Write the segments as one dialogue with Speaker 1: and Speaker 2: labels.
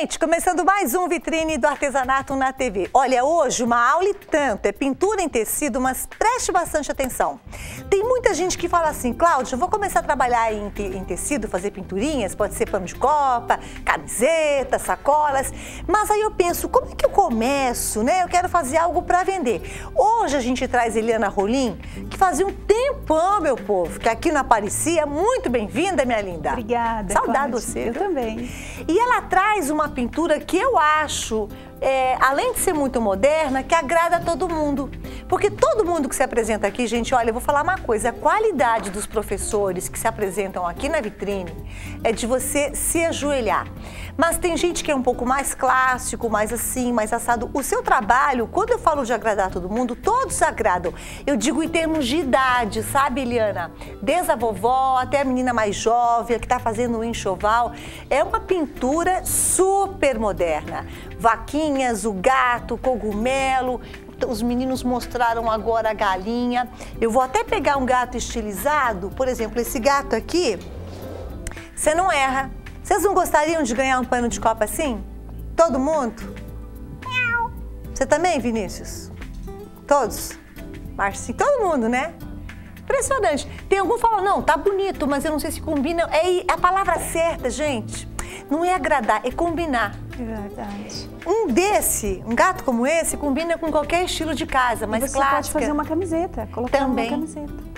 Speaker 1: Gente, começando mais um Vitrine do Artesanato na TV. Olha, hoje uma aula e tanto, é pintura em tecido, mas preste bastante atenção. Tem muita gente que fala assim, Cláudia, eu vou começar a trabalhar em tecido, fazer pinturinhas, pode ser pano de copa, camiseta, sacolas, mas aí eu penso, como é que eu começo, né? Eu quero fazer algo para vender. Hoje a gente traz Eliana Rolim, que fazia um tempão, meu povo, que aqui não aparecia. Muito bem-vinda, minha linda.
Speaker 2: Obrigada.
Speaker 1: Saudade você.
Speaker 2: Eu também.
Speaker 1: E ela traz uma pintura que eu acho, além de ser muito moderna, que agrada a todo mundo. Porque todo mundo que se apresenta aqui, gente, olha, eu vou falar uma coisa, a qualidade dos professores que se apresentam aqui na vitrine é de você se ajoelhar. Mas tem gente que é um pouco mais clássico, mais assim, mais assado. O seu trabalho, quando eu falo de agradar a todo mundo, todos agradam. Eu digo em termos de idade, sabe, Eliana? Desde a vovó até a menina mais jovem, que está fazendo um enxoval. É uma pintura super moderna. Vaquinhas, o gato, o cogumelo. Os meninos mostraram agora a galinha. Eu vou até pegar um gato estilizado. Por exemplo, esse gato aqui, você não erra. Vocês não gostariam de ganhar um pano de copa assim? Todo mundo? Você também, Vinícius? Todos? Marcinho, todo mundo, né? Impressionante. Tem algum que fala, não, tá bonito, mas eu não sei se combina. É a palavra certa, gente. Não é agradar, é combinar.
Speaker 2: É verdade.
Speaker 1: Um gato como esse, combina com qualquer estilo de casa, mas
Speaker 2: você pode fazer uma camiseta, colocar também uma camiseta.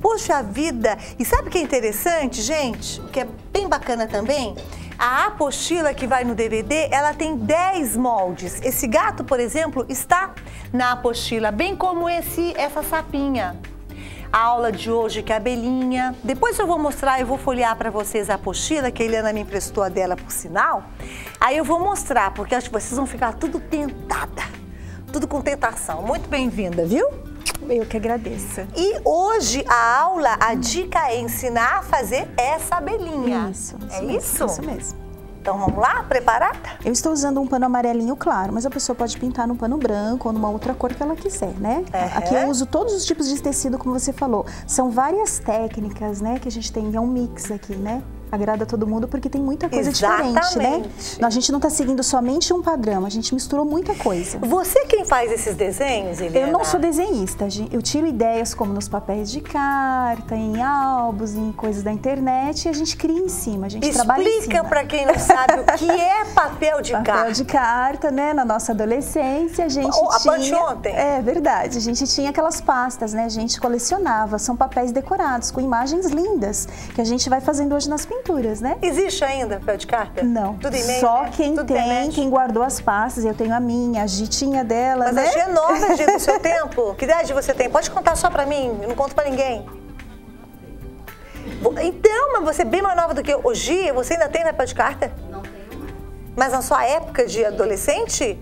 Speaker 1: Poxa vida! E sabe o que é interessante, gente? O que é bem bacana também? A apostila que vai no DVD, ela tem 10 moldes. Esse gato, por exemplo, está na apostila, bem como essa sapinha. A aula de hoje, que é a abelhinha. Depois eu vou mostrar, eu vou folhear para vocês a apostila, que a Eliana me emprestou a dela por sinal. Aí eu vou mostrar, porque acho que vocês vão ficar tudo tentada. Tudo com tentação. Muito bem-vinda, viu?
Speaker 2: Eu que agradeço.
Speaker 1: E hoje a aula, a dica é ensinar a fazer essa abelhinha.
Speaker 2: Isso.
Speaker 1: É isso?
Speaker 2: Isso mesmo.
Speaker 1: Então vamos lá, preparada?
Speaker 2: Eu estou usando um pano amarelinho claro, mas a pessoa pode pintar num pano branco ou numa outra cor que ela quiser, né? Aqui eu uso todos os tipos de tecido, como você falou. São várias técnicas, né, que a gente tem, é um mix aqui, né? Agrada a todo mundo porque tem muita coisa diferente, né? A gente não está seguindo somente um padrão, a gente misturou muita coisa.
Speaker 1: Você quem faz esses desenhos, Eliana?
Speaker 2: Eu não sou desenhista, eu tiro ideias como nos papéis de carta, em álbuns, em coisas da internet e a gente cria em cima, a gente trabalha em cima.
Speaker 1: Explica para quem não sabe o que é papel de carta.
Speaker 2: Papel de carta, né? Na nossa adolescência a gente tinha...
Speaker 1: ontem.
Speaker 2: É verdade, a gente tinha aquelas pastas, né? A gente colecionava, são papéis decorados com imagens lindas que a gente vai fazendo hoje nas pinturas. Né?
Speaker 1: Existe ainda papel de carta?
Speaker 2: Não.
Speaker 1: Tudo e-mail,
Speaker 2: só
Speaker 1: né?
Speaker 2: quem
Speaker 1: Tudo
Speaker 2: tem,
Speaker 1: internet.
Speaker 2: quem guardou as pastas, eu tenho a minha, a Gi tinha dela,
Speaker 1: mas
Speaker 2: né?
Speaker 1: a Gi é nova, Gi, do seu tempo. Que idade você tem? Pode contar só pra mim, eu não conto pra ninguém. Então, mas você é bem mais nova do que eu. Ô, Gi, você ainda tem papel de carta?
Speaker 3: Não tenho mais.
Speaker 1: Mas na sua época de adolescente?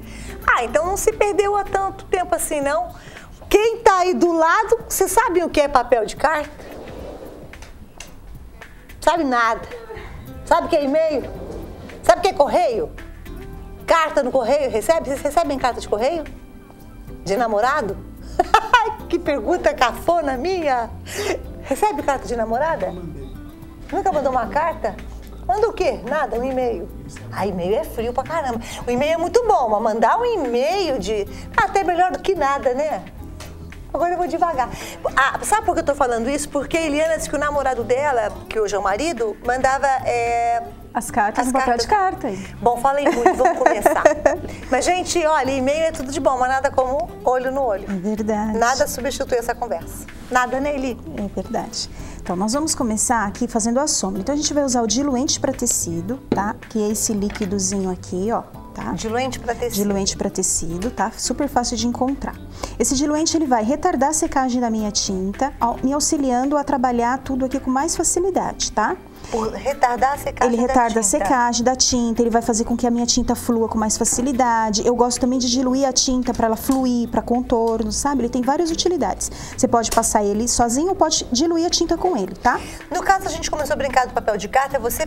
Speaker 1: Ah, então não se perdeu há tanto tempo assim, não. Quem tá aí do lado, você sabe o que é papel de carta? Sabe nada. Sabe o que é e-mail? Sabe o que é correio? Carta no correio, recebe? Vocês recebem carta de correio? De namorado? Que pergunta cafona minha! Recebe carta de namorada? Nunca mandou uma carta? Manda o quê? Nada, um e-mail. Ah, e-mail é frio pra caramba. O e-mail é muito bom, mas mandar um e-mail de... até melhor do que nada, né? Agora eu vou devagar. Ah, sabe por que eu tô falando isso? Porque a Eliana disse que o namorado dela, que hoje é o marido, mandava...
Speaker 2: as cartas no papel de carta.
Speaker 1: Bom, falei muito, vamos começar. Mas, gente, olha, e-mail é tudo de bom, mas nada como olho no olho.
Speaker 2: É verdade.
Speaker 1: Nada substitui essa conversa. Nada, né, Eli?
Speaker 2: É verdade. Então, nós vamos começar aqui fazendo a sombra. Então, a gente vai usar o diluente para tecido, tá? Que é esse líquidozinho aqui, ó. Tá?
Speaker 1: Diluente para tecido.
Speaker 2: Diluente para tecido, tá? Super fácil de encontrar. Esse diluente, ele vai retardar a secagem da minha tinta, me auxiliando a trabalhar tudo aqui com mais facilidade, tá?
Speaker 1: Por retardar a secagem
Speaker 2: Ele retarda a secagem da tinta, ele vai fazer com que a minha tinta flua com mais facilidade. Eu gosto também de diluir a tinta para ela fluir, para contorno, sabe? Ele tem várias utilidades. Você pode passar ele sozinho ou pode diluir a tinta com ele, tá?
Speaker 1: No caso, a gente começou a brincar do papel de carta, você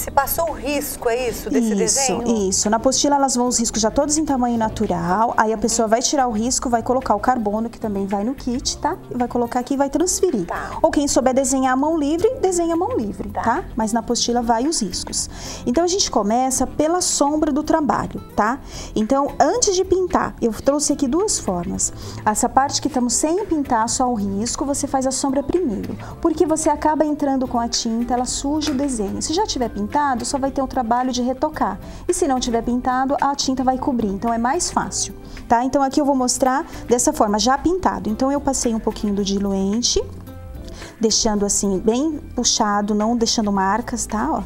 Speaker 1: passou o risco, é isso, desse desenho?
Speaker 2: Isso. Na apostila, elas vão os riscos já todos em tamanho natural, aí a pessoa vai tirar o risco, vai colocar o carbono, que também vai no kit, tá? Vai colocar aqui e vai transferir.
Speaker 1: Tá.
Speaker 2: Ou quem souber desenhar a mão livre, desenha a mão livre, tá? tá? Mas na apostila vai os riscos. Então, a gente começa pela sombra do trabalho, tá? Então, antes de pintar, eu trouxe aqui duas formas. Essa parte que estamos sem pintar, só o risco, você faz a sombra primeiro. Porque você acaba entrando com a tinta, ela suja o desenho. Se já tiver pintado, só vai ter o trabalho de retocar. E se não tiver pintado, a tinta vai cobrir. Então, é mais fácil, tá? Então, aqui eu vou mostrar dessa forma, já pintado. Então, eu passei um pouquinho do diluente, deixando assim bem puxado, não deixando marcas, tá? Ó.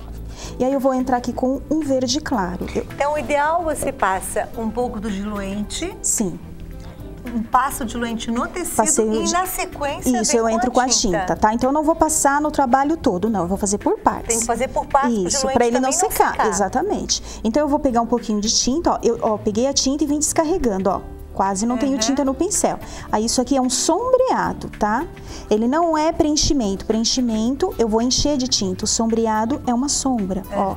Speaker 2: E aí eu vou entrar aqui com um verde claro.
Speaker 1: Então, o ideal você passa um pouco do diluente.
Speaker 2: Sim.
Speaker 1: Passa o diluente no tecido e na sequência
Speaker 2: isso, eu entro com a tinta, tá? Então, eu não vou passar no trabalho todo, não. Eu vou fazer por partes.
Speaker 1: Tem que fazer por partes.
Speaker 2: Isso, para ele não secar. Exatamente. Então, eu vou pegar um pouquinho de tinta, ó. Eu peguei a tinta e vim descarregando, ó. Quase não tenho tinta no pincel. Aí, isso aqui é um sombreado, tá? Ele não é preenchimento. Preenchimento, eu vou encher de tinta. O sombreado é uma sombra, ó.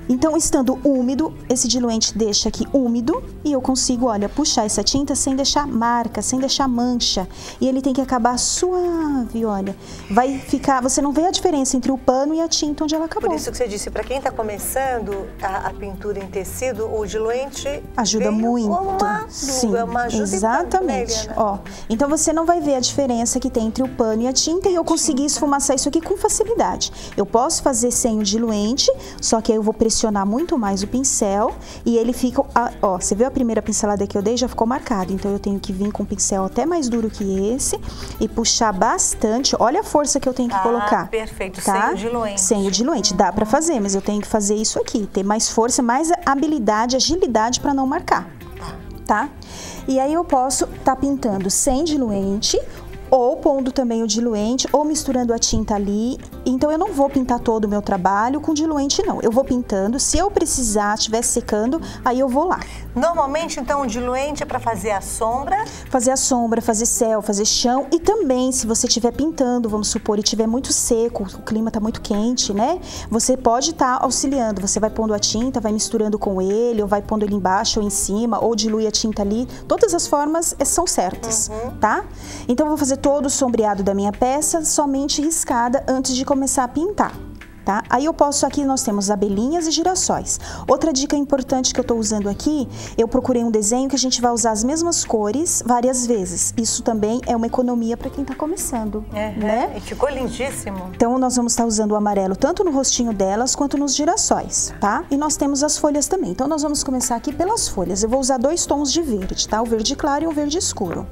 Speaker 2: Então, estando úmido, esse diluente deixa aqui úmido e eu consigo, olha, puxar essa tinta sem deixar marca, sem deixar mancha. E ele tem que acabar suave, olha. Vai ficar, você não vê a diferença entre o pano e a tinta onde ela acabou.
Speaker 1: Por isso que você disse, para quem está começando a pintura em tecido, o diluente
Speaker 2: ajuda muito.
Speaker 1: Sim, uma ajuda
Speaker 2: exatamente. Ó, então você não vai ver a diferença que tem entre o pano e a tinta e eu consegui esfumaçar isso aqui com facilidade. Eu posso fazer sem o diluente, só que aí eu vou pressionar muito mais o pincel e ele fica, ó, você viu a primeira pincelada que eu dei? Já ficou marcado, então eu tenho que vir com um pincel até mais duro que esse e puxar bastante, olha a força que eu tenho que colocar.
Speaker 1: Perfeito,
Speaker 2: tá?
Speaker 1: Sem o diluente.
Speaker 2: Sem o diluente, dá pra fazer, mas eu tenho que fazer isso aqui, ter mais força, mais habilidade, agilidade pra não marcar, tá? E aí eu posso tá pintando sem diluente, ou pondo também o diluente, ou misturando a tinta ali. Então, eu não vou pintar todo o meu trabalho com diluente, não. Eu vou pintando, se eu precisar, estiver secando, aí eu vou lá.
Speaker 1: Normalmente, então, o diluente é para fazer a sombra?
Speaker 2: Fazer a sombra, fazer céu, fazer chão. E também, se você estiver pintando, vamos supor, e estiver muito seco, o clima está muito quente, né? Você pode estar auxiliando. Você vai pondo a tinta, vai misturando com ele, ou vai pondo ele embaixo ou em cima, ou dilui a tinta ali. Todas as formas são certas, tá? Então, eu vou fazer todo o sombreado da minha peça, somente riscada antes de começar a pintar, tá? Aí eu posso, aqui nós temos abelhinhas e girassóis. Outra dica importante que eu tô usando aqui, eu procurei um desenho que a gente vai usar as mesmas cores várias vezes. Isso também é uma economia para quem tá começando, né?
Speaker 1: E ficou lindíssimo.
Speaker 2: Então, nós vamos estar usando o amarelo tanto no rostinho delas quanto nos girassóis, tá? E nós temos as folhas também. Então, nós vamos começar aqui pelas folhas. Eu vou usar dois tons de verde, tá? O verde claro e o verde escuro.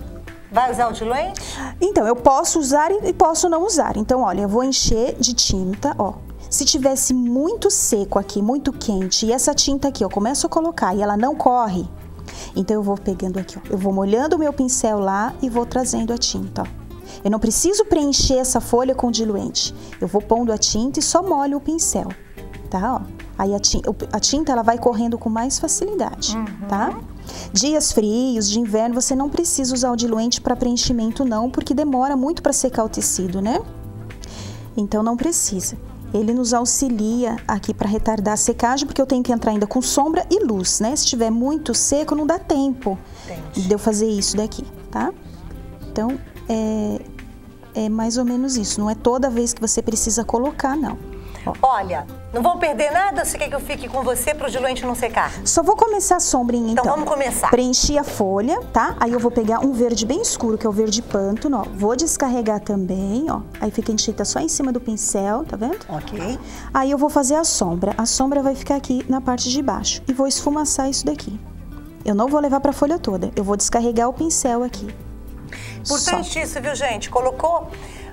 Speaker 1: Vai usar o diluente?
Speaker 2: Então, eu posso usar e posso não usar. Então, olha, eu vou encher de tinta, ó. Se tivesse muito seco aqui, muito quente, e essa tinta aqui, eu começo a colocar e ela não corre, então eu vou pegando aqui, ó. Eu vou molhando o meu pincel lá e vou trazendo a tinta, ó. Eu não preciso preencher essa folha com diluente. Eu vou pondo a tinta e só molho o pincel, tá? Ó. Aí a tinta ela vai correndo com mais facilidade, tá? Dias frios, de inverno, você não precisa usar o diluente para preenchimento não, porque demora muito para secar o tecido, né? Então não precisa. Ele nos auxilia aqui para retardar a secagem, porque eu tenho que entrar ainda com sombra e luz, né? Se estiver muito seco, não dá tempo de eu fazer isso daqui, tá? Então, é mais ou menos isso. Não é toda vez que você precisa colocar, não. Ó.
Speaker 1: Olha, não vou perder nada? Você quer que eu fique com você para o diluente não secar?
Speaker 2: Só vou começar a sombrinha, então.
Speaker 1: Então, vamos começar.
Speaker 2: Preenchi a folha, tá? Aí eu vou pegar um verde bem escuro, que é o verde pântano, ó. Vou descarregar também, ó. Aí fica a tinta só em cima do pincel, tá vendo?
Speaker 1: Ok.
Speaker 2: Aí eu vou fazer a sombra. A sombra vai ficar aqui na parte de baixo. E vou esfumaçar isso daqui. Eu não vou levar pra folha toda. Eu vou descarregar o pincel aqui.
Speaker 1: Importante isso, viu, gente? Colocou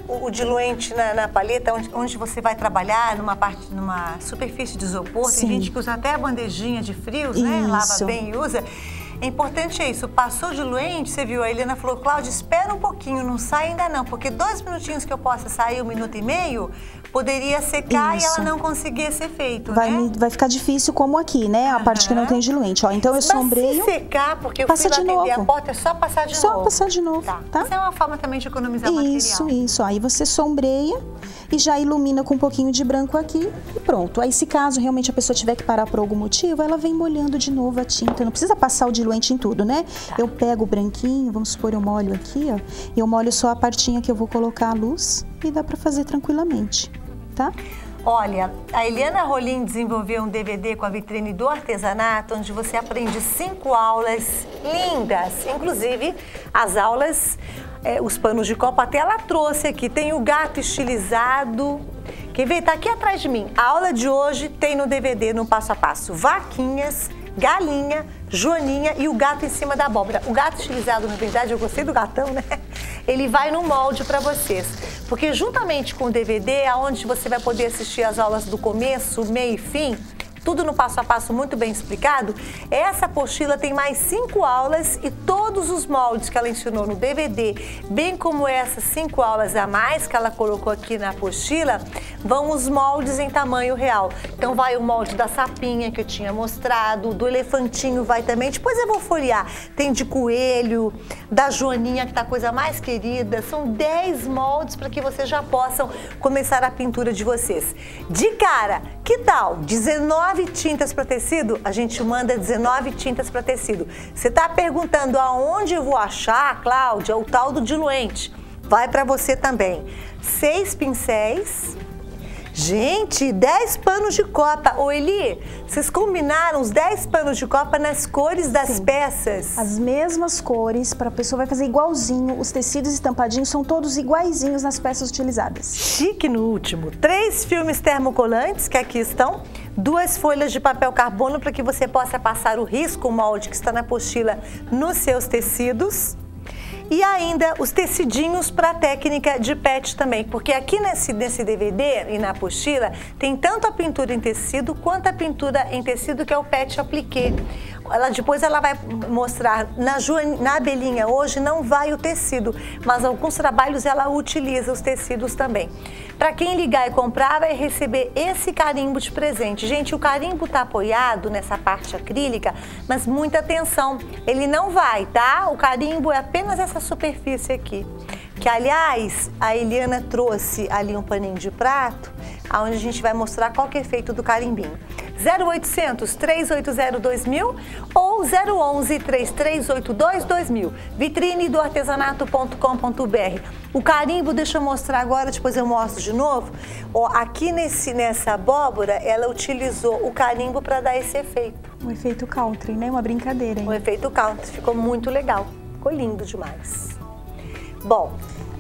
Speaker 1: o diluente na palheta onde você vai trabalhar, numa superfície de isopor.
Speaker 2: Sim.
Speaker 1: Tem gente que usa até a bandejinha de frios, né? Lava bem e usa. É importante isso, passou o diluente, você viu, a Helena falou, Cláudia, espera um pouquinho, não sai ainda não, porque 2 minutinhos que eu possa sair, 1 minuto e meio, poderia secar e ela não conseguir esse efeito, né?
Speaker 2: Vai ficar difícil como aqui, né? A parte que não tem diluente, ó. Então eu sombreio.
Speaker 1: Mas se secar, porque eu fui lá atender a porta, é só passar de novo.
Speaker 2: Só passar de novo, tá?
Speaker 1: Isso é uma forma também de economizar material.
Speaker 2: Isso. Aí você sombreia e já ilumina com um pouquinho de branco aqui e pronto. Aí se caso realmente a pessoa tiver que parar por algum motivo, ela vem molhando de novo a tinta. Não precisa passar o diluente em tudo, né? Eu pego o branquinho, vamos supor, eu molho aqui, ó. E eu molho só a partinha que eu vou colocar a luz e dá pra fazer tranquilamente, tá?
Speaker 1: Olha, a Eliana Rolim desenvolveu um DVD com a vitrine do artesanato, onde você aprende 5 aulas lindas. Inclusive, as aulas, os panos de copa, até ela trouxe aqui. Tem o gato estilizado. Quem veio tá aqui atrás de mim. A aula de hoje tem no DVD, no passo a passo, vaquinhas, galinha, joaninha e o gato em cima da abóbora. O gato estilizado, na verdade, eu gostei do gatão, né? Ele vai no molde para vocês. Porque juntamente com o DVD, aonde você vai poder assistir as aulas do começo, meio e fim, tudo no passo a passo muito bem explicado, essa apostila tem mais 5 aulas e todos os moldes que ela ensinou no DVD, bem como essas 5 aulas a mais que ela colocou aqui na apostila, vão os moldes em tamanho real. Então vai o molde da sapinha que eu tinha mostrado, do elefantinho vai também, depois eu vou folhear. Tem de coelho, da joaninha que tá a coisa mais querida, são 10 moldes para que vocês já possam começar a pintura de vocês. De cara, que tal? 19 tintas para tecido? A gente manda 19 tintas para tecido. Você tá perguntando aonde eu vou achar, Cláudia, o tal do diluente? Vai para você também. 6 pincéis. Gente, 10 panos de copa. Ô Eli, vocês combinaram os 10 panos de copa nas cores das peças?
Speaker 2: As mesmas cores, para a pessoa vai fazer igualzinho. Os tecidos estampadinhos são todos iguaizinhos nas peças utilizadas.
Speaker 1: Chique no último. 3 filmes termocolantes, que aqui estão. 2 folhas de papel carbono para que você possa passar o risco, o molde que está na apostila, nos seus tecidos. E ainda os tecidinhos para a técnica de pet também, porque aqui nesse DVD e na apostila tem tanto a pintura em tecido quanto a pintura em tecido que é o pet appliqué. Depois ela vai mostrar, na abelhinha hoje não vai o tecido, mas alguns trabalhos ela utiliza os tecidos também. Para quem ligar e comprar vai receber esse carimbo de presente. Gente, o carimbo está apoiado nessa parte acrílica, mas muita atenção, ele não vai, tá? O carimbo é apenas essa superfície aqui, que aliás a Eliana trouxe ali um paninho de prato, onde a gente vai mostrar qual que é o efeito do carimbinho. 0800 380 2000 ou 011 3382 2000, vitrine do artesanato.com.br. O carimbo, deixa eu mostrar agora, depois eu mostro de novo. Ó, aqui nessa abóbora, ela utilizou o carimbo para dar esse efeito.
Speaker 2: Um efeito country, né? Uma brincadeira, hein?
Speaker 1: Um efeito country, ficou muito legal, ficou lindo demais. Bom,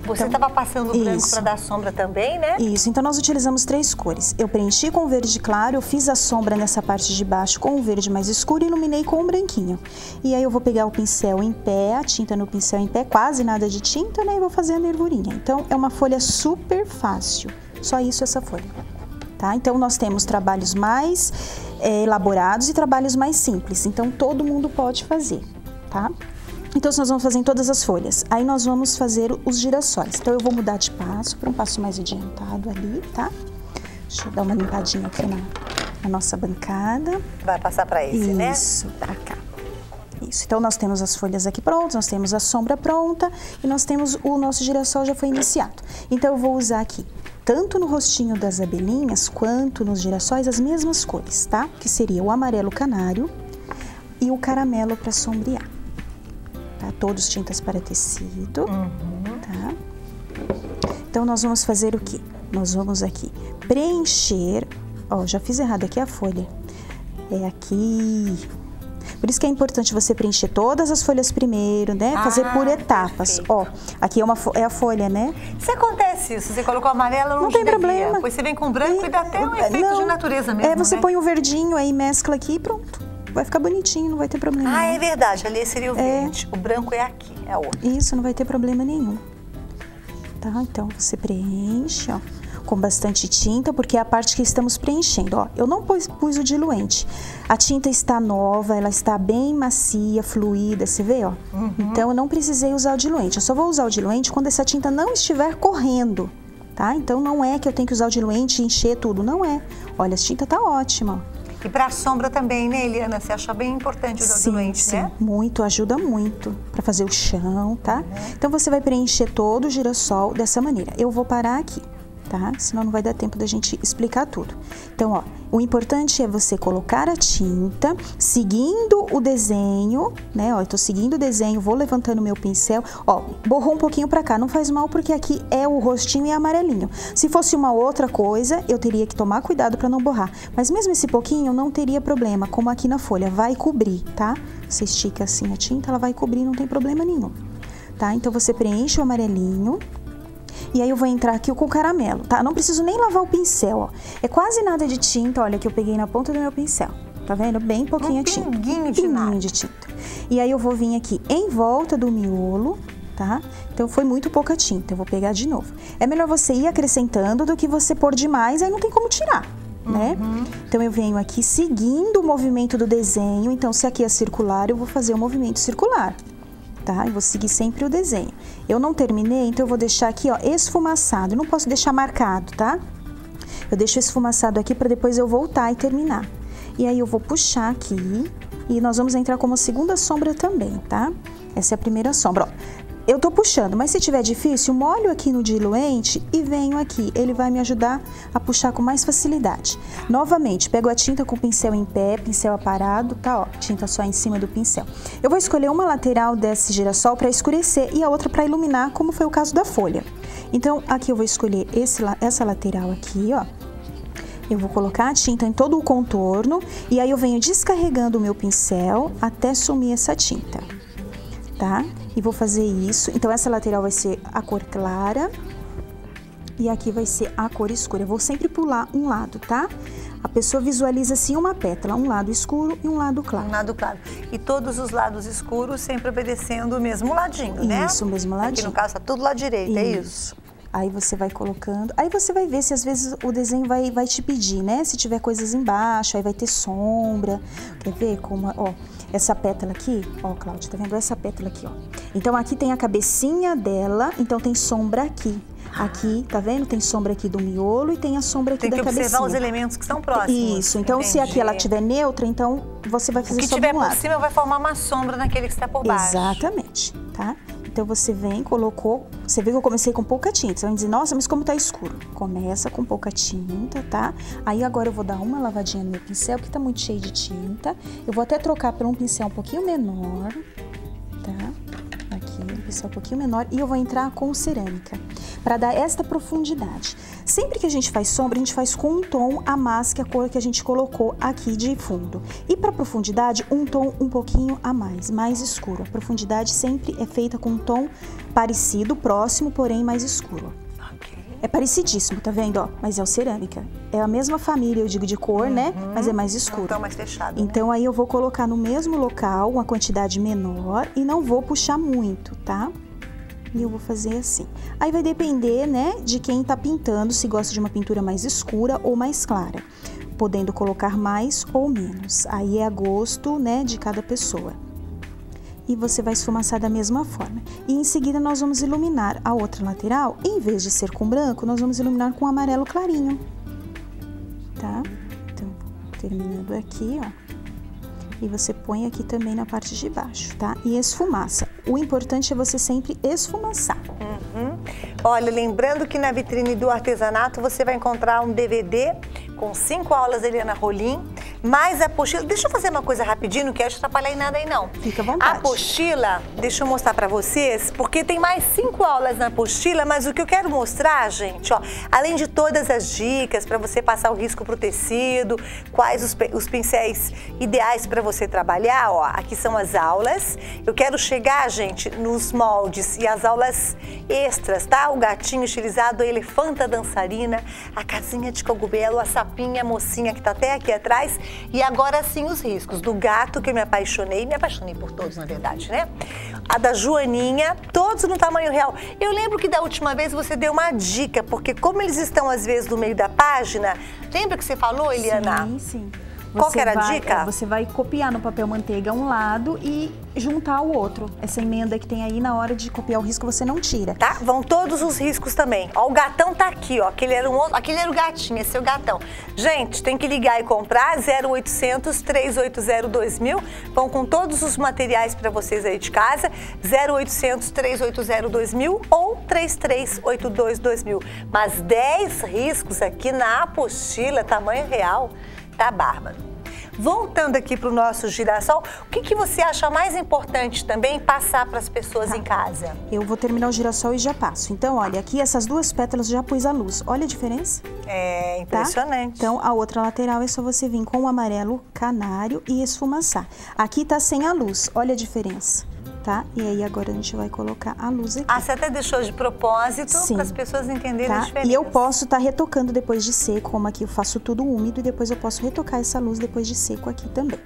Speaker 1: você estava passando o branco para dar sombra também, né?
Speaker 2: Isso, então nós utilizamos 3 cores. Eu preenchi com verde claro, eu fiz a sombra nessa parte de baixo com o verde mais escuro e iluminei com o branquinho. E aí eu vou pegar o pincel em pé, a tinta no pincel em pé, quase nada de tinta, né? E vou fazer a nervurinha. Então é uma folha super fácil, só isso essa folha. Tá? Então nós temos trabalhos mais elaborados e trabalhos mais simples, então todo mundo pode fazer, tá? Então, nós vamos fazer em todas as folhas. Aí, nós vamos fazer os girassóis. Então, eu vou mudar de passo para um passo mais adiantado ali, tá? Deixa eu dar uma limpadinha aqui na nossa bancada.
Speaker 1: Vai passar para esse, né?
Speaker 2: Isso, pra cá. Isso. Então, nós temos as folhas aqui prontas, nós temos a sombra pronta e nós temos o nosso girassol já foi iniciado. Então, eu vou usar aqui, tanto no rostinho das abelhinhas, quanto nos girassóis, as mesmas cores, tá? Que seria o amarelo canário e o caramelo para sombrear. Tá? Todos tintas para tecido, tá? Então, nós vamos fazer o quê? Nós vamos aqui preencher, ó, já fiz errado aqui a folha, é aqui. Por isso que é importante você preencher todas as folhas primeiro, né? Fazer por etapas. Perfeito. Ó, aqui é a folha, né?
Speaker 1: Se acontece isso, você colocou amarelo,
Speaker 2: não tem problema.
Speaker 1: Depois você vem com branco e dá até um efeito de natureza mesmo,
Speaker 2: você
Speaker 1: né?
Speaker 2: põe o verdinho, aí mescla aqui e pronto. Vai ficar bonitinho, não vai ter problema nenhum.
Speaker 1: É verdade, ali seria o verde, o branco é aqui, é o outro.
Speaker 2: Isso, não vai ter problema nenhum. Tá, então você preenche, ó, com bastante tinta, porque é a parte que estamos preenchendo, ó. Eu não pus o diluente. A tinta está nova, ela está bem macia, fluida, você vê, ó. Então eu não precisei usar o diluente. Eu só vou usar o diluente quando essa tinta não estiver correndo, tá? Então não é que eu tenho que usar o diluente e encher tudo, não é. Olha, a tinta tá ótima, ó.
Speaker 1: E para a sombra também, né, Eliana? Você acha bem importante usar o diluente, né?
Speaker 2: Sim, muito, ajuda muito para fazer o chão, tá? Então, você vai preencher todo o girassol dessa maneira. Eu vou parar aqui, tá? Senão não vai dar tempo da gente explicar tudo. Então, ó, o importante é você colocar a tinta, seguindo o desenho, né? Ó, eu tô seguindo o desenho, vou levantando o meu pincel. Ó, borrou um pouquinho pra cá, não faz mal porque aqui é o rostinho e amarelinho. Se fosse uma outra coisa, eu teria que tomar cuidado pra não borrar. Mas mesmo esse pouquinho não teria problema, como aqui na folha, vai cobrir, tá? Você estica assim a tinta, ela vai cobrir, não tem problema nenhum, tá? Então, você preenche o amarelinho. E aí eu vou entrar aqui com o caramelo, tá? Não preciso nem lavar o pincel, ó. É quase nada de tinta, olha, que eu peguei na ponta do meu pincel. Tá vendo? Bem pouquinho de tinta.
Speaker 1: Pinguinho de
Speaker 2: tinta. E aí eu vou vir aqui em volta do miolo, tá? Então foi muito pouca tinta, eu vou pegar de novo. É melhor você ir acrescentando do que você pôr demais, aí não tem como tirar, né? Então eu venho aqui seguindo o movimento do desenho. Então se aqui é circular, eu vou fazer o movimento circular. Tá? Eu vou seguir sempre o desenho. Eu não terminei, então eu vou deixar aqui, ó, esfumaçado. Eu não posso deixar marcado, tá? Eu deixo esfumaçado aqui para depois eu voltar e terminar. E aí eu vou puxar aqui e nós vamos entrar como segunda sombra também, tá? Essa é a primeira sombra, ó. Eu tô puxando, mas se tiver difícil, molho aqui no diluente e venho aqui. Ele vai me ajudar a puxar com mais facilidade. Novamente, pego a tinta com o pincel em pé, pincel aparado, tá, ó, tinta só em cima do pincel. Eu vou escolher uma lateral desse girassol para escurecer e a outra para iluminar, como foi o caso da folha. Então, aqui eu vou escolher essa lateral aqui, ó. Eu vou colocar a tinta em todo o contorno e aí eu venho descarregando o meu pincel até sumir essa tinta, tá? E vou fazer isso. Então, essa lateral vai ser a cor clara e aqui vai ser a cor escura. Eu vou sempre pular um lado, tá? A pessoa visualiza assim uma pétala, um lado escuro e um lado claro.
Speaker 1: Um lado claro. E todos os lados escuros sempre obedecendo o mesmo ladinho, né?
Speaker 2: Isso, o mesmo ladinho.
Speaker 1: Aqui no caso tá tudo lado direito, é isso?
Speaker 2: Aí você vai colocando, aí você vai ver se às vezes o desenho vai te pedir, né? Se tiver coisas embaixo, aí vai ter sombra. Quer ver como, ó, essa pétala aqui, ó, Cláudia, tá vendo essa pétala aqui, ó? Então aqui tem a cabecinha dela, então tem sombra aqui. Aqui, tá vendo? Tem sombra aqui do miolo e tem a sombra aqui da cabecinha. Tem que observar
Speaker 1: os elementos que estão próximos.
Speaker 2: Isso, então se aqui ela estiver neutra, então você vai fazer só de um lado.
Speaker 1: O que tiver por cima vai formar uma sombra naquele que está por baixo.
Speaker 2: Exatamente, tá? Então você vem, colocou, você viu que eu comecei com pouca tinta, você vai dizer, nossa, mas como tá escuro? Começa com pouca tinta, tá? Aí agora eu vou dar uma lavadinha no meu pincel, que tá muito cheio de tinta. Eu vou até trocar para um pincel um pouquinho menor, tá? Aqui, um pincel um pouquinho menor, e eu vou entrar com cerâmica, para dar esta profundidade. Sempre que a gente faz sombra, a gente faz com um tom a mais que a cor que a gente colocou aqui de fundo. E para profundidade, um tom um pouquinho a mais escuro. A profundidade sempre é feita com um tom parecido, próximo, porém mais escuro. É parecidíssimo, tá vendo? Ó, mas é o cerâmica. É a mesma família, eu digo, de cor, né? Mas é mais escuro.
Speaker 1: Então mais fechado,
Speaker 2: então, aí eu vou colocar no mesmo local uma quantidade menor e não vou puxar muito, tá? E eu vou fazer assim. Aí vai depender, né, de quem tá pintando, se gosta de uma pintura mais escura ou mais clara, podendo colocar mais ou menos. Aí é a gosto, né, de cada pessoa. E você vai esfumaçar da mesma forma. E em seguida nós vamos iluminar a outra lateral. Em vez de ser com branco, nós vamos iluminar com amarelo clarinho. Tá? Então, terminando aqui, ó. E você põe aqui também na parte de baixo, tá? E esfumaça. O importante é você sempre esfumaçar.
Speaker 1: Olha, lembrando que na vitrine do artesanato você vai encontrar um DVD com 5 aulas da Eliana Rolim, mais a apostila. Deixa eu fazer uma coisa rapidinho, não quero te atrapalhar em nada aí não.
Speaker 2: Fica à vontade.
Speaker 1: A apostila, deixa eu mostrar pra vocês, porque tem mais 5 aulas na apostila, mas o que eu quero mostrar, gente, ó, além de todas as dicas pra você passar o risco pro tecido, quais os pincéis ideais pra você trabalhar, ó, aqui são as aulas. Eu quero chegar, gente, nos moldes e as aulas extras, tá? O gatinho estilizado, a elefanta dançarina, a casinha de cogumelo, a sapinha, a mocinha que tá até aqui atrás. E agora sim os riscos do gato, que eu me apaixonei por todos, na verdade, né? A da Joaninha, todos no tamanho real. Eu lembro que da última vez você deu uma dica, porque como eles estão às vezes no meio da página, lembra que você falou, Eliana?
Speaker 2: Sim, sim.
Speaker 1: Qual que era a dica?
Speaker 2: Você vai copiar no papel manteiga um lado e juntar o outro. Essa emenda que tem aí, na hora de copiar o risco, você não tira.
Speaker 1: Tá? Vão todos os riscos também. Ó, o gatão tá aqui, ó. Aquele era o gatinho, esse é o gatão. Gente, tem que ligar e comprar 0800 380 2000. Vão com todos os materiais para vocês aí de casa. 0800 380 2000 ou 3382 2000. Mas 10 riscos aqui na apostila, tamanho real, tá bárbaro. Voltando aqui para o nosso girassol, o que você acha mais importante também passar para as pessoas em casa?
Speaker 2: Eu vou terminar o girassol e já passo. Então, olha, aqui essas duas pétalas já pus a luz. Olha a diferença?
Speaker 1: É impressionante.
Speaker 2: Tá? Então, a outra lateral é só você vir com o amarelo canário e esfumaçar. Aqui tá sem a luz, olha a diferença. Tá? E aí agora a gente vai colocar a luz aqui.
Speaker 1: Ah, você até deixou de propósito para as pessoas entenderem a diferença.
Speaker 2: E eu posso estar retocando depois de seco, como aqui eu faço tudo úmido, e depois eu posso retocar essa luz depois de seco aqui também,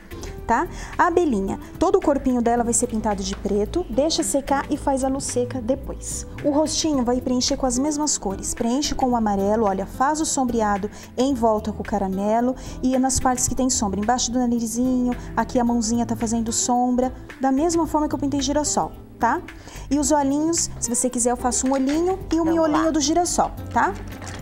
Speaker 2: tá? A abelhinha, todo o corpinho dela vai ser pintado de preto, deixa secar e faz a luz seca depois. O rostinho vai preencher com as mesmas cores, preenche com o amarelo, olha, faz o sombreado em volta com o caramelo e nas partes que tem sombra, embaixo do narizinho, aqui a mãozinha tá fazendo sombra, da mesma forma que eu pintei girassol, tá? E os olhinhos, se você quiser eu faço um olhinho e o miolinho do girassol, tá?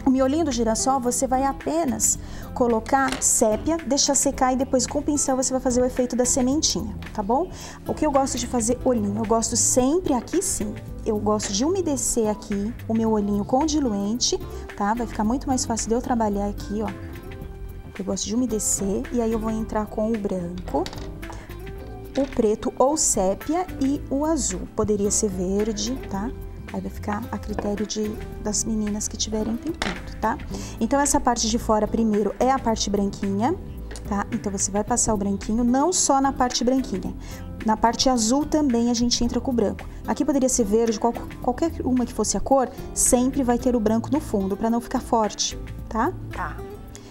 Speaker 2: O miolinho do girassol você vai apenas colocar sépia, deixar secar e depois com o pincel você vai fazer o efeito da sementinha, tá bom? O que eu gosto de fazer olhinho, eu gosto sempre aqui sim, eu gosto de umedecer aqui o meu olhinho com diluente, tá? Vai ficar muito mais fácil de eu trabalhar aqui, ó. Eu gosto de umedecer e aí eu vou entrar com o branco, o preto ou sépia e o azul. Poderia ser verde, tá? Aí vai ficar a critério das meninas que estiverem pintando, tá? Então, essa parte de fora, primeiro, é a parte branquinha, tá? Então, você vai passar o branquinho, não só na parte branquinha. Na parte azul também a gente entra com o branco. Aqui poderia ser verde, qualquer uma que fosse a cor, sempre vai ter o branco no fundo, para não ficar forte, tá?
Speaker 1: Tá.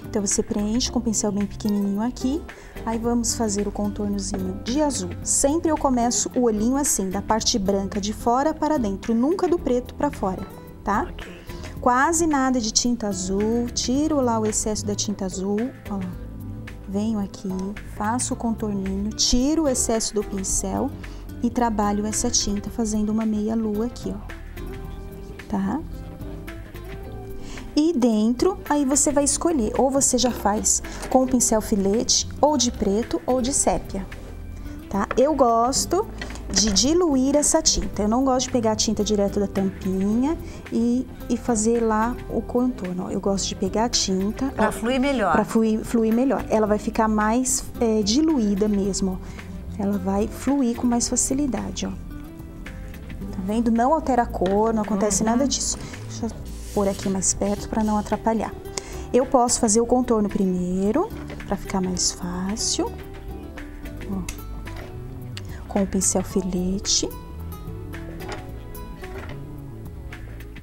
Speaker 2: Então, você preenche com um pincel bem pequenininho aqui. Aí, vamos fazer o contornozinho de azul. Sempre eu começo o olhinho assim, da parte branca de fora para dentro, nunca do preto para fora, tá?
Speaker 1: Okay.
Speaker 2: Quase nada de tinta azul, tiro lá o excesso da tinta azul, ó. Venho aqui, faço o contorninho, tiro o excesso do pincel e trabalho essa tinta fazendo uma meia lua aqui, ó. Tá? E dentro, aí você vai escolher, ou você já faz com o pincel filete, ou de preto, ou de sépia, tá? Eu gosto de diluir essa tinta, eu não gosto de pegar a tinta direto da tampinha e fazer lá o contorno. Eu gosto de pegar a tinta...
Speaker 1: Pra fluir melhor.
Speaker 2: Pra fluir melhor. Ela vai ficar mais diluída mesmo, ó. Ela vai fluir com mais facilidade, ó. Tá vendo? Não altera a cor, não acontece nada disso. Deixa eu pôr aqui mais perto para não atrapalhar. Eu posso fazer o contorno primeiro, para ficar mais fácil. Ó, com o pincel filete.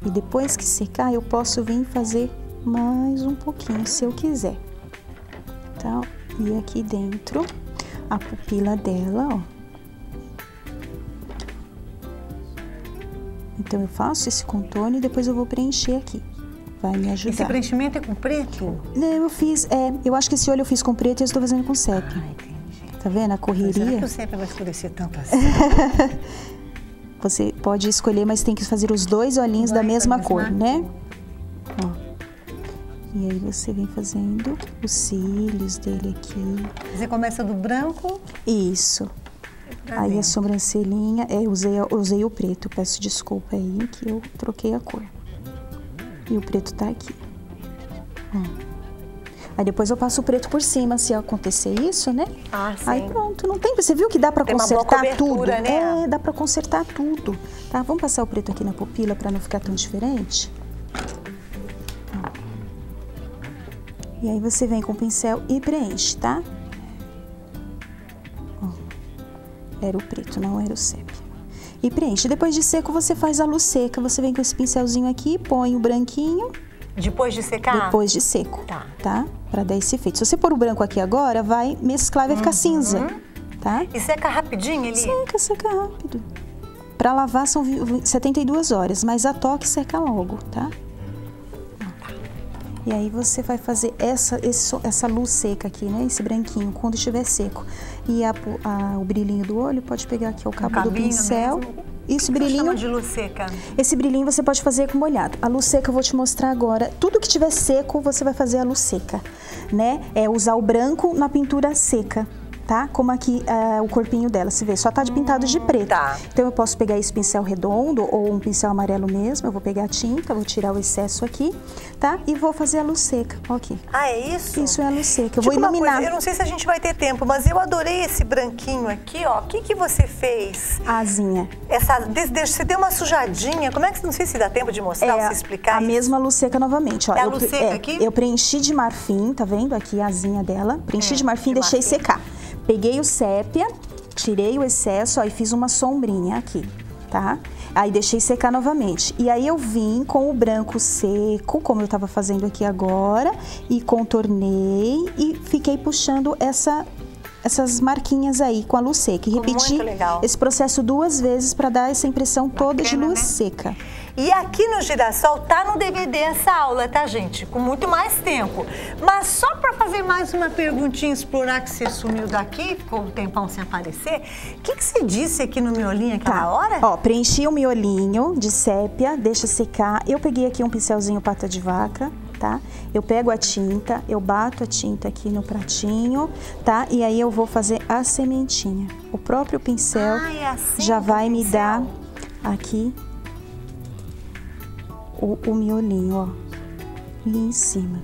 Speaker 2: E depois que secar, eu posso vir fazer mais um pouquinho, se eu quiser. Tá? E aqui dentro, a pupila dela, ó. Então, eu faço esse contorno e depois eu vou preencher aqui. Vai me ajudar.
Speaker 1: Esse preenchimento é com preto?
Speaker 2: Não, eu acho que esse olho eu fiz com preto e eu estou fazendo com sépia.
Speaker 1: Ah, entendi.
Speaker 2: Tá vendo a correria?
Speaker 1: Será que o sépia vai escurecer tanto assim?
Speaker 2: Você pode escolher, mas tem que fazer os dois olhinhos da mesma cor, né? Ó. E aí você vem fazendo os cílios dele aqui.
Speaker 1: Você começa do branco?
Speaker 2: Isso. Aí a sobrancelhinha, eu usei o preto, peço desculpa aí que eu troquei a cor. E o preto tá aqui. Ó. Aí depois eu passo o preto por cima, se acontecer isso, né?
Speaker 1: Ah, sim.
Speaker 2: Aí pronto, não tem, você viu que dá pra consertar tudo?
Speaker 1: Né?
Speaker 2: Dá pra consertar tudo. Tá, vamos passar o preto aqui na pupila pra não ficar tão diferente? Ó. E aí você vem com o pincel e preenche, tá? Era o preto, não era o sépia. E preenche. Depois de seco, você faz a luz seca. Você vem com esse pincelzinho aqui, põe o branquinho.
Speaker 1: Depois de secar?
Speaker 2: Depois de seco,
Speaker 1: tá?
Speaker 2: Pra dar esse efeito. Se você pôr o branco aqui agora, vai mesclar e vai ficar cinza, tá?
Speaker 1: E seca rapidinho ele?
Speaker 2: Seca rápido. Pra lavar são 72 horas, mas a toque seca logo, tá? E aí você vai fazer essa luz seca aqui, né? Esse branquinho, quando estiver seco. E o brilhinho do olho, pode pegar aqui o cabo do pincel.
Speaker 1: Mesmo.
Speaker 2: Isso,
Speaker 1: que
Speaker 2: brilhinho.
Speaker 1: Chama de luz seca?
Speaker 2: Esse brilhinho você pode fazer com molhado. A luz seca eu vou te mostrar agora. Tudo que tiver seco, você vai fazer a luz seca, né? É usar o branco na pintura seca. Tá? Como aqui o corpinho dela, se vê, só tá de pintado de preto.
Speaker 1: Tá.
Speaker 2: Então eu posso pegar esse pincel redondo ou um pincel amarelo mesmo, eu vou pegar a tinta, vou tirar o excesso aqui, tá? E vou fazer a luz seca, ó aqui.
Speaker 1: Ah, é isso?
Speaker 2: Isso é a luz seca, eu vou iluminar.
Speaker 1: Eu não sei se a gente vai ter tempo, mas eu adorei esse branquinho aqui, ó. O que você fez?
Speaker 2: A asinha.
Speaker 1: Você deu uma sujadinha, como é que, não sei se dá tempo de mostrar, ou se explicar
Speaker 2: a
Speaker 1: isso?
Speaker 2: mesma luz seca novamente, ó.
Speaker 1: É a luz seca aqui?
Speaker 2: Eu preenchi de marfim, tá vendo? Aqui a asinha dela, preenchi de marfim e deixei secar. Peguei o sépia, tirei o excesso, ó, e fiz uma sombrinha aqui, tá? Aí deixei secar novamente. E aí eu vim com o branco seco, como eu tava fazendo aqui agora, e contornei e fiquei puxando essas marquinhas aí com a luz seca. E repeti esse processo 2 vezes para dar essa impressão toda de luz seca.
Speaker 1: E aqui no Girassol tá no DVD essa aula, tá, gente? Com muito mais tempo. Mas só para fazer mais uma perguntinha, explorar que você sumiu daqui, ficou um tempão sem aparecer. O que você disse aqui no miolinho aquela hora?
Speaker 2: Ó, preenchi o miolinho de sépia, deixa secar. Eu peguei aqui um pincelzinho pata de vaca, tá? Eu pego a tinta, eu bato a tinta aqui no pratinho, tá? E aí eu vou fazer a sementinha. O próprio pincel já vai me dar aqui o miolinho, ó, ali em cima.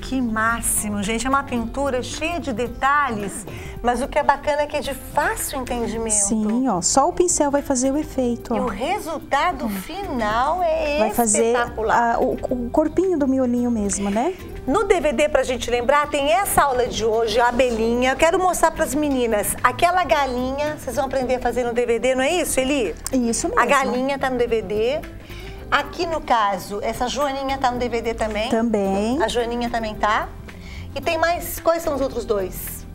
Speaker 1: Que máximo, gente. É uma pintura cheia de detalhes, mas o que é bacana é que é de fácil entendimento.
Speaker 2: Sim, ó, só o pincel vai fazer o efeito, ó.
Speaker 1: E o resultado final é
Speaker 2: vai fazer
Speaker 1: espetacular.
Speaker 2: O corpinho do miolinho mesmo, né?
Speaker 1: No DVD, pra gente lembrar, tem essa aula de hoje, a abelhinha. Eu quero mostrar pras meninas. Aquela galinha, vocês vão aprender a fazer no DVD, não é isso, Eli?
Speaker 2: Isso mesmo.
Speaker 1: A galinha tá no DVD. Aqui, no caso, essa joaninha tá no DVD também?
Speaker 2: Também.
Speaker 1: A joaninha também tá. E tem mais... Quais são os outros dois?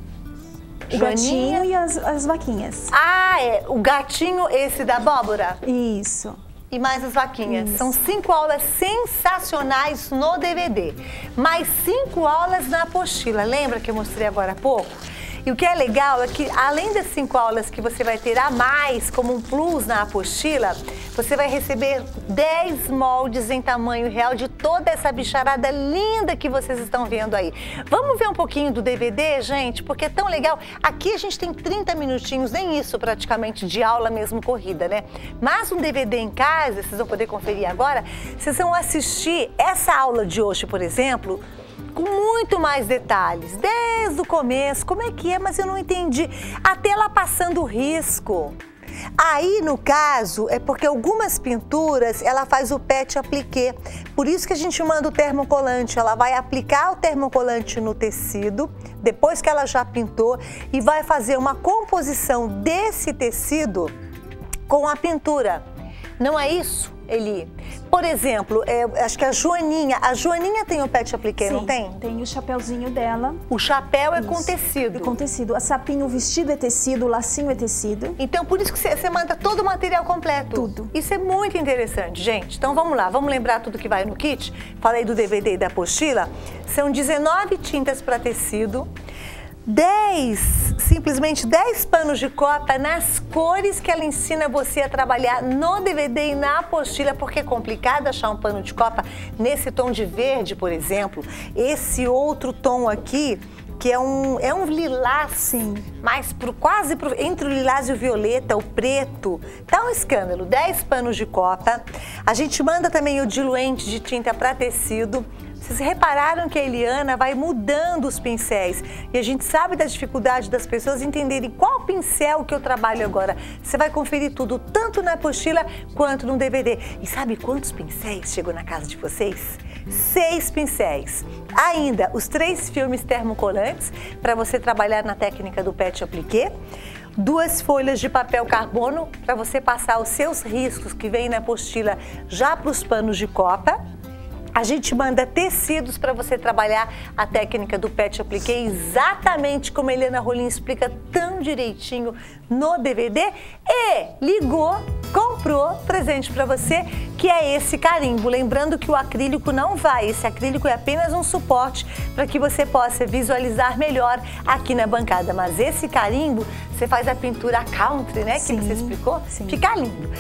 Speaker 2: O gatinho e as vaquinhas.
Speaker 1: Ah, é. O gatinho, esse da abóbora?
Speaker 2: Isso.
Speaker 1: E mais as vaquinhas.
Speaker 2: Isso.
Speaker 1: São 5 aulas sensacionais no DVD. Mais 5 aulas na apostila. Lembra que eu mostrei agora há pouco? E o que é legal é que, além das 5 aulas que você vai ter a mais, como um plus na apostila, você vai receber 10 moldes em tamanho real de toda essa bicharada linda que vocês estão vendo aí. Vamos ver um pouquinho do DVD, gente? Porque é tão legal. Aqui a gente tem 30 minutinhos, nem isso praticamente, de aula mesmo corrida, né? Mas um DVD em casa, vocês vão poder conferir agora, vocês vão assistir essa aula de hoje, por exemplo, com muito mais detalhes, desde o começo, como é que é, mas eu não entendi, até ela passando o risco. Aí, no caso, é porque algumas pinturas, ela faz o pet appliqué, por isso que a gente manda o termocolante, ela vai aplicar o termocolante no tecido, depois que ela já pintou, e vai fazer uma composição desse tecido com a pintura. Não é isso, Eli? Por exemplo, acho que a Joaninha tem o pet appliqué, não tem?
Speaker 2: Tem o chapéuzinho dela.
Speaker 1: O chapéu é com tecido.
Speaker 2: É com tecido. A sapinho, o vestido é tecido, o lacinho é tecido.
Speaker 1: Então, por isso que você manda todo o material completo.
Speaker 2: Tudo.
Speaker 1: Isso é muito interessante, gente. Então, vamos lá. Vamos lembrar tudo que vai no kit? Falei do DVD e da apostila. São 19 tintas para tecido. Simplesmente 10 panos de copa nas cores que ela ensina você a trabalhar no DVD e na apostila, porque é complicado achar um pano de copa nesse tom de verde, por exemplo. Esse outro tom aqui, que é um lilás,
Speaker 2: sim,
Speaker 1: mas entre o lilás e o violeta, o preto, tá um escândalo. 10 panos de copa. A gente manda também o diluente de tinta para tecido. Vocês repararam que a Eliana vai mudando os pincéis e a gente sabe da dificuldade das pessoas entenderem qual pincel que eu trabalho agora. Você vai conferir tudo, tanto na apostila quanto no DVD. E sabe quantos pincéis chegou na casa de vocês? 6 pincéis. Ainda os 3 filmes termocolantes para você trabalhar na técnica do pet appliqué. 2 folhas de papel carbono para você passar os seus riscos que vem na apostila já para os panos de copa. A gente manda tecidos para você trabalhar a técnica do pet appliqué exatamente como a Eliana Rolim explica tão direitinho no DVD. e ligou, comprou presente para você, que é esse carimbo. Lembrando que o acrílico não vai, esse acrílico é apenas um suporte para que você possa visualizar melhor aqui na bancada. Mas esse carimbo, você faz a pintura country, né?
Speaker 2: Sim,
Speaker 1: que você explicou?
Speaker 2: sim.
Speaker 1: Fica lindo.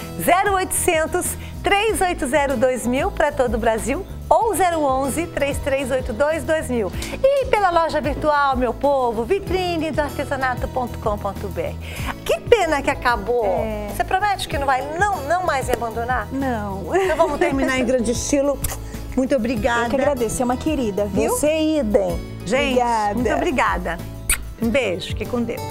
Speaker 1: 0800 380 2000 para todo o Brasil ou 011 3382 2000. E pela loja virtual, meu povo, vitrinedoartesanato.com.br. Que pena que acabou. Você promete que não vai não mais me abandonar?
Speaker 2: Não.
Speaker 1: Então vamos terminar em grande estilo. Muito obrigada.
Speaker 2: Eu que agradeço, é uma querida, viu?
Speaker 1: Você idem. Gente,
Speaker 2: Obrigada.
Speaker 1: muito obrigada. Um beijo, fique com Deus.